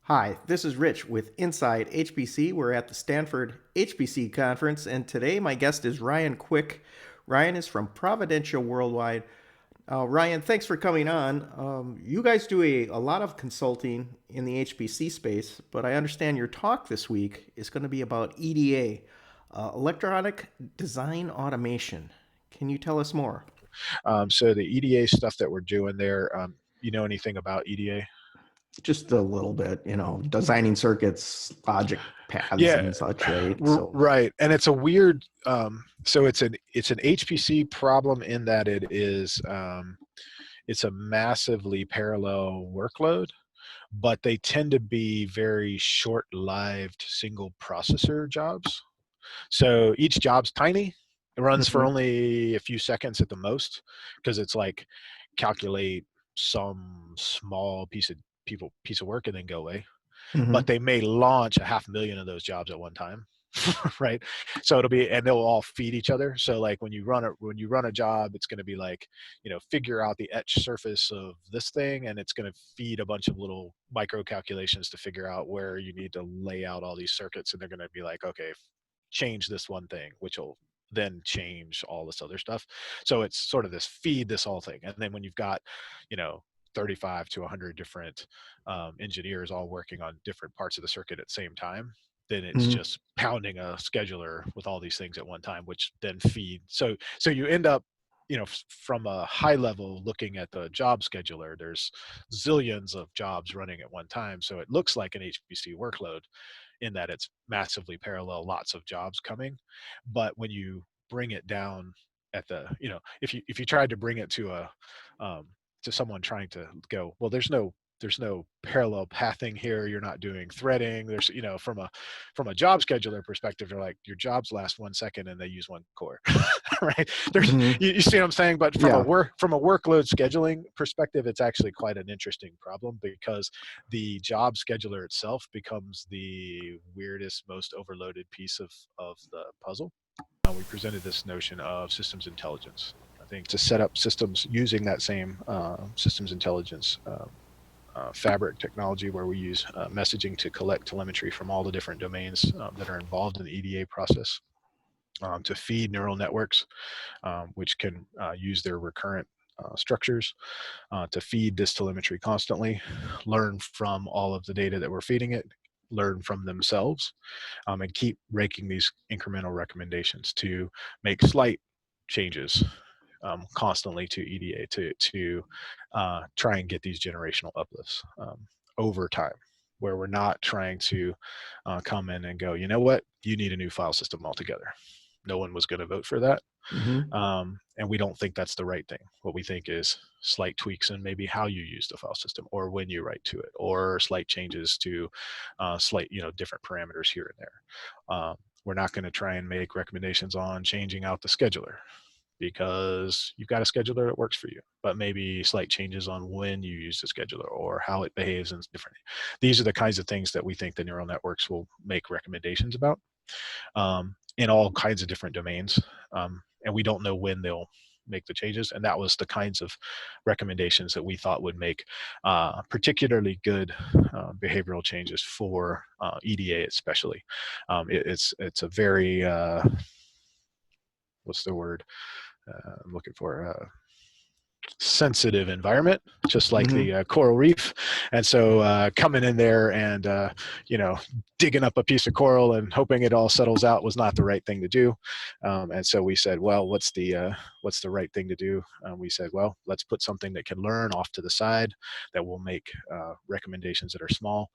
Hi, this is Rich with Inside HPC. We're at the Stanford HPC conference, and today my guest is Ryan Quick. Ryan is from Providential Worldwide. Ryan, thanks for coming on. You guys do a lot of consulting in the HPC space, but I understand your talk this week is going to be about EDA, electronic design automation. Can you tell us more? So the EDA stuff that we're doing there, you know anything about EDA? Just a little bit, designing circuits, logic paths, Yeah, and such, right? So, right. And it's a weird. So it's an HPC problem in that it's a massively parallel workload, but they tend to be very short-lived single processor jobs. So each job's tiny. It runs for mhm, only a few seconds at the most because it's like calculate some small piece of work and then go away. But mhm. they may launch a 500,000 of those jobs at one time. Right, so it'll be, and they'll all feed each other. So like when you run a job, it's going to be like, figure out the etch surface of this thing, and it's going to feed a bunch of little micro calculations to figure out where you need to lay out all these circuits, and they're going to be like, okay, change this one thing, which will then change all this other stuff. So it's sort of this feed this whole thing. And then when you've got, you know, 35 to 100 different engineers all working on different parts of the circuit at the same time, then it's Mhm. just pounding a scheduler with all these things at one time, which then feed. So you end up, from a high level looking at the job scheduler, there's zillions of jobs running at one time. So it looks like an HPC workload in that it's massively parallel, lots of jobs coming. But when you bring it down at the, if you tried to bring it um, to someone trying to go, well, there's no parallel pathing here. You're not doing threading. There's, from a job scheduler perspective, they're like, your jobs last 1 second and they use one core, right? There's, Mhm. you see what I'm saying? But Yeah. from a workload scheduling perspective, it's actually quite an interesting problem because the job scheduler itself becomes the weirdest, most overloaded piece of the puzzle. We presented this notion of systems intelligence. I think to set up systems using that same systems intelligence fabric technology, where we use messaging to collect telemetry from all the different domains that are involved in the EDA process, to feed neural networks, which can use their recurrent structures to feed this telemetry constantly, learn from all of the data that we're feeding it, learn from themselves, and keep making these incremental recommendations to make slight changes constantly to EDA to try and get these generational uplifts over time, where we're not trying to come in and go, you know what, you need a new file system altogether. No one was going to vote for that. Mhm. And we don't think that's the right thing. What we think is slight tweaks in maybe how you use the file system or when you write to it, or slight changes to slight, different parameters here and there. We're not going to try and make recommendations on changing out the scheduler because you've got a scheduler that works for you, but maybe slight changes on when you use the scheduler or how it behaves and different. These are the kinds of things that we think the neural networks will make recommendations about in all kinds of different domains. And we don't know when they'll make the changes. And that was the kinds of recommendations that we thought would make particularly good behavioral changes for EDA, especially. It's a very what's the word I'm looking for? Sensitive environment, just like Mhm. the coral reef. And so coming in there and, you know, digging up a piece of coral and hoping it all settles out was not the right thing to do. And so we said, well, what's the right thing to do? We said, well, let's put something that can learn off to the side that will make recommendations that are small.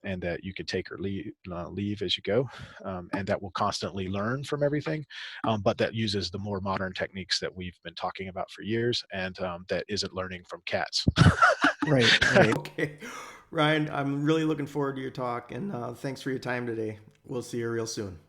And that you can take or leave as you go, and that will constantly learn from everything, but that uses the more modern techniques that we've been talking about for years, and that isn't learning from cats. Right, right. Okay. Ryan, I'm really looking forward to your talk, and thanks for your time today. We'll see you real soon.